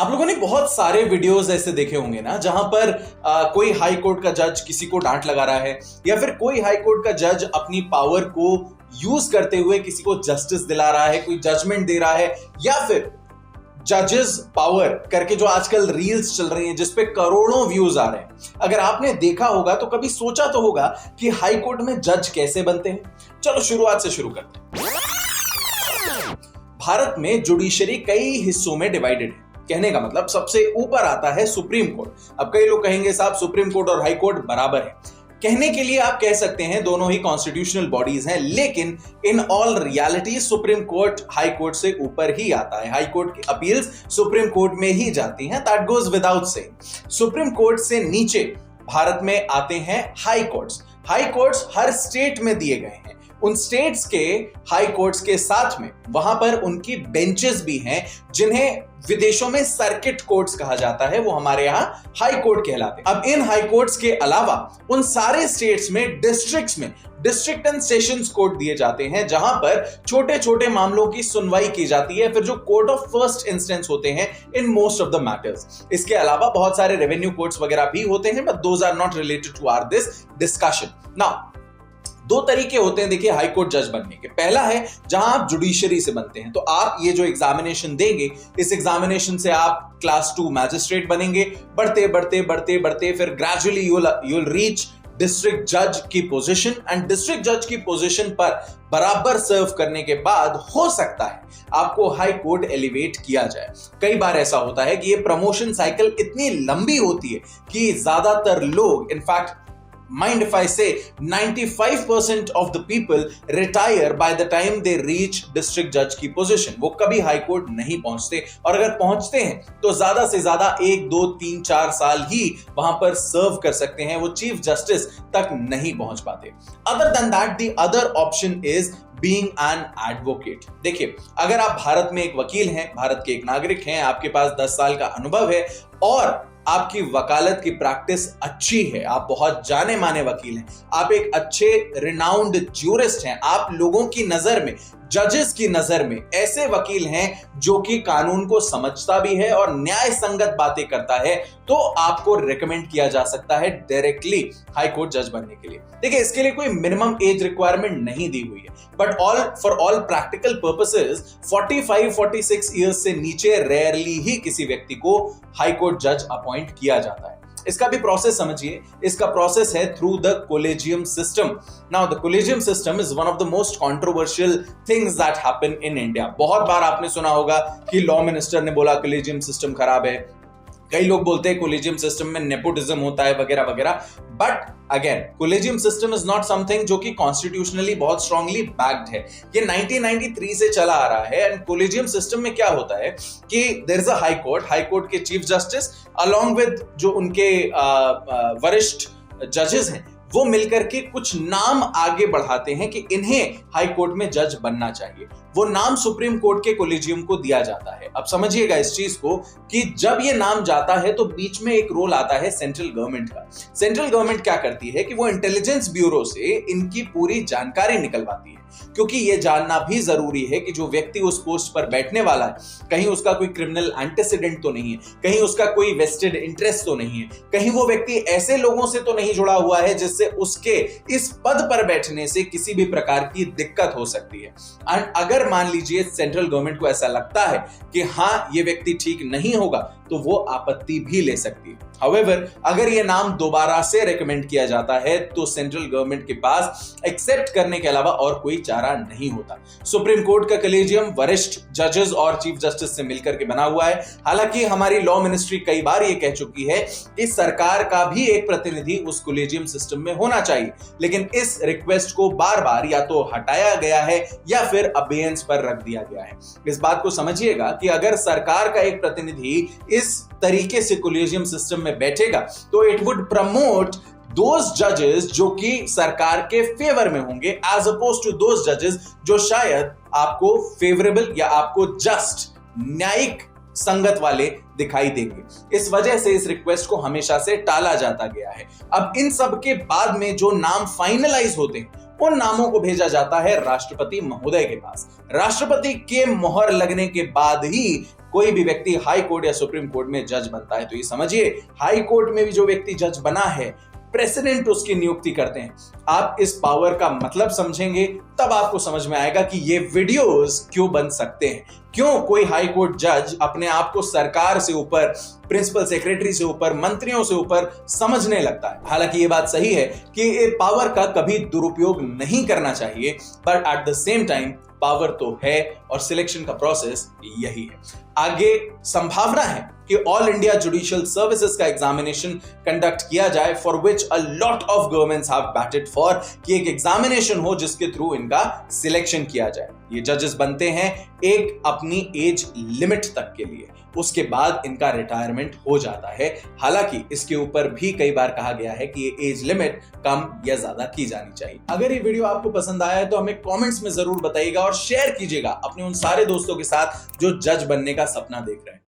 आप लोगों ने बहुत सारे वीडियोस ऐसे देखे होंगे ना, जहां पर कोई हाई कोर्ट का जज किसी को डांट लगा रहा है, या फिर कोई हाई कोर्ट का जज अपनी पावर को यूज करते हुए किसी को जस्टिस दिला रहा है, कोई जजमेंट दे रहा है, या फिर जजेस पावर करके जो आजकल रील्स चल रही हैं जिसपे करोड़ों व्यूज आ रहे हैं। अगर आपने देखा होगा तो कभी सोचा तो होगा कि हाई कोर्ट में जज कैसे बनते हैं। चलो शुरुआत से शुरू करते हैं। भारत में जुडिशरी कई हिस्सों में डिवाइडेड है। कहने का मतलब सबसे ऊपर आता है सुप्रीम कोर्ट। अब कई लोग कहेंगे साहब सुप्रीम कोर्ट और हाई कोर्ट बराबर है। कहने के लिए आप कह सकते हैं दोनों ही कॉन्स्टिट्यूशनल बॉडीज हैं, लेकिन in all reality supreme court high court से ऊपर ही आता है। हाई कोर्ट की अपील्स सुप्रीम कोर्ट में ही जाती हैं, that goes without saying. Supreme court से नीचे भारत में आते हैं हाई कोर्ट्स। हाई कोर्ट्स हर स्टेट में दिए गए हैं। उन स्टेट्स के हाई कोर्ट्स के साथ में वहां पर उनकी बेंचेस भी हैं, जिन्हें विदेशों में सर्किट कोर्ट्स कहा जाता है, वो हमारे यहां हाई कोर्ट कहलाते हैं। अब इन हाई कोर्ट्स के अलावा उन सारे स्टेट्स में डिस्ट्रिक्ट्स में डिस्ट्रिक्ट एंड सेशंस कोर्ट दिए जाते हैं, जहां पर छोटे छोटे मामलों की सुनवाई की जाती है, फिर जो कोर्ट ऑफ फर्स्ट इंस्टेंस होते हैं in most of the matters. इसके अलावा बहुत सारे रेवेन्यू कोर्ट्स वगैरह भी होते हैं, but those are not related to our this discussion. Now दो तरीके होते हैं देखिए हाई कोर्ट जज बनने के। पहला है जहां आप जुडिशरी से बनते हैं, तो आप ये जो एग्जामिनेशन देंगे, इस एग्जामिनेशन से आप क्लास 2 मैजिस्ट्रेट बनेंगे। बढ़ते बढ़ते बढ़ते बढ़ते फिर gradually you will reach district जज की पोजीशन, एंड डिस्ट्रिक्ट जज की पोजीशन पर बराबर सर्व करने के बाद हो सकता है आपको हाई कोर्ट एलिवेट किया जाए। कई बार ऐसा होता है कि ये प्रमोशन साइकिल इतनी लंबी होती है कि ज्यादातर लोग, in fact mind if I say 95% of the people retire by the time they reach district judge की position। वो कभी हाई कोर्ट नहीं पहुंचते, और अगर पहुंचते हैं तो ज्यादा से ज्यादा 1, 2, 3, 4 साल ही वहां पर सर्व कर सकते हैं, वो चीफ जस्टिस तक नहीं पहुंच पाते। Other than that the other option is being an advocate. देखिए, अगर आप भारत में एक वकील हैं, भारत के एक नागरिक हैं, आपके पास 10 साल का अनुभव है और आपकी वकालत की प्रैक्टिस अच्छी है, आप बहुत जाने माने वकील हैं, आप एक अच्छे रिनाउंड ज्यूरिस्ट हैं, आप लोगों की नजर में, जजेस की नजर में ऐसे वकील हैं जो कि कानून को समझता भी है और न्याय संगत बातें करता है, तो आपको रिकमेंड किया जा सकता है डायरेक्टली हाई कोर्ट जज बनने के लिए। देखिए, इसके लिए कोई मिनिमम एज रिक्वायरमेंट नहीं दी हुई है, but for all practical purposes 45-46 years से नीचे रेयरली ही किसी व्यक्ति को हाई कोर्ट जज अपॉइंट किया जाता है। इसका भी प्रोसेस समझिए। इसका प्रोसेस है through the collegium system. Now the collegium system is one of the most controversial things that happen in India. बहुत बार आपने सुना होगा कि लॉ मिनिस्टर ने बोला कोलेजियम सिस्टम खराब है, कई लोग बोलते हैं कोलेजियम सिस्टम में नेपोटिज्म होता है वगैरह वगैरह, but again collegium system is not something जो कि कॉन्स्टिट्यूशनली बहुत स्ट्रांगली बैक्ड है। ये 1993 से चला आ रहा है। एंड कोलेजियम सिस्टम में क्या होता है कि there is a high court के चीफ जस्टिस अलॉन्ग विद जो उनके वरिष्ठ जजेस हैं, वो मिलकर के कुछ नाम आगे बढ़ाते हैं कि इन्हें हाई कोर्ट में जज बनना चाहिए। वो नाम सुप्रीम कोर्ट के कोलेजियम को दिया जाता है। अब समझिएगा इस चीज को कि जब ये नाम जाता है तो बीच में एक रोल आता है सेंट्रल गवर्नमेंट का। सेंट्रल गवर्नमेंट क्या करती है कि वो इंटेलिजेंस ब्यूरो से इनकी पूरी जानकारी निकलवाती है, क्योंकि ये जानना भी जरूरी है कि जो व्यक्ति उस पोस्ट पर बैठने वाला है, कहीं उसका कोई क्रिमिनल एंटीसीडेंट तो नहीं है, कहीं उसका कोई वेस्टेड इंटरेस्ट तो नहीं है, कहीं वो व्यक्ति ऐसे लोगों से तो नहीं जुड़ा हुआ है जिससे उसके इस पद पर बैठने से किसी भी प्रकार की दिक्कत हो सकती है। एंड अगर मान लीजिए सेंट्रल गवर्नमेंट को ऐसा लगता है कि हाँ ये व्यक्ति ठीक नहीं होगा, तो वो आपत्ति भी ले सकती है। हाउएवर, अगर ये नाम दोबारा से रेकमेंड किया जाता है तो सेंट्रल गवर्नमेंट के पास एक्सेप्ट करने के अलावा और कोई चारा नहीं होता। सुप्रीम कोर्ट का कलेजियम वरिष्ठ जजेस और चीफ जस्टिस से मिलकर के बना हुआ है। हालांकि हमारी लॉ मिनिस्ट्री कई बार ये कह चुकी है कि सरकार का भी एक प्रतिनिधि उस कलेजियम सिस्टम में होना चाहिए, लेकिन इस रिक्वेस्ट को बार बार या तो हटाया गया है या फिर अबेयंस पर रख दिया गया है। इस बात को समझिएगा कि अगर सरकार का एक प्रतिनिधि इस तरीके से कोलेजियम सिस्टम में बैठेगा तो इट वुड प्रमोट दोज जजेस जो कि सरकार के फेवर में होंगे, एज अपोज टू दोज जजेस जो शायद आपको फेवरेबल या आपको जस्ट न्यायिक संगत वाले दिखाई देंगे। इस वजह से इस रिक्वेस्ट को हमेशा से टाला जाता गया है। अब इन सब के बाद में जो नाम फाइनलाइज होते हैं उन नामों को भेजा जाता है राष्ट्रपति महोदय के पास। राष्ट्रपति के मोहर लगने के बाद ही कोई भी व्यक्ति हाई कोर्ट या सुप्रीम कोर्ट में जज बनता है। तो ये समझिए, हाई कोर्ट में भी जो व्यक्ति जज बना है, प्रेसिडेंट उसकी नियुक्ति करते हैं। आप इस पावर का मतलब समझेंगे तब आपको समझ में आएगा कि ये वीडियोस क्यों बन सकते हैं, क्यों कोई हाई कोर्ट जज अपने आप को सरकार से ऊपर, प्रिंसिपल सेक्रेटरी से ऊपर, मंत्रियों से ऊपर समझने लगता है। हालांकि ये बात सही है कि ये पावर का कभी दुरुपयोग नहीं करना चाहिए, but at the same time power तो है और सिलेक्शन का प्रोसेस यही है। आगे संभावना है कि ऑल इंडिया जुडिशियल सर्विसेज का एग्जामिनेशन कंडक्ट किया जाए, for which a lot of governments have batted for, कि एक एग्जामिनेशन हो जिसके थ्रू इनका सिलेक्शन किया जाए। ये जजेस बनते हैं एक अपनी एज लिमिट तक के लिए, उसके बाद इनका रिटायरमेंट हो जाता है। हालांकि इसके ऊपर भी कई बार कहा गया है कि ये एज लिमिट कम या ज्यादा की जानी चाहिए। अगर ये वीडियो आपको पसंद आया है तो हमें कमेंट्स में जरूर बताइएगा और शेयर कीजिएगा अपने उन सारे दोस्तों के साथ जो जज बनने का सपना देख रहे हैं।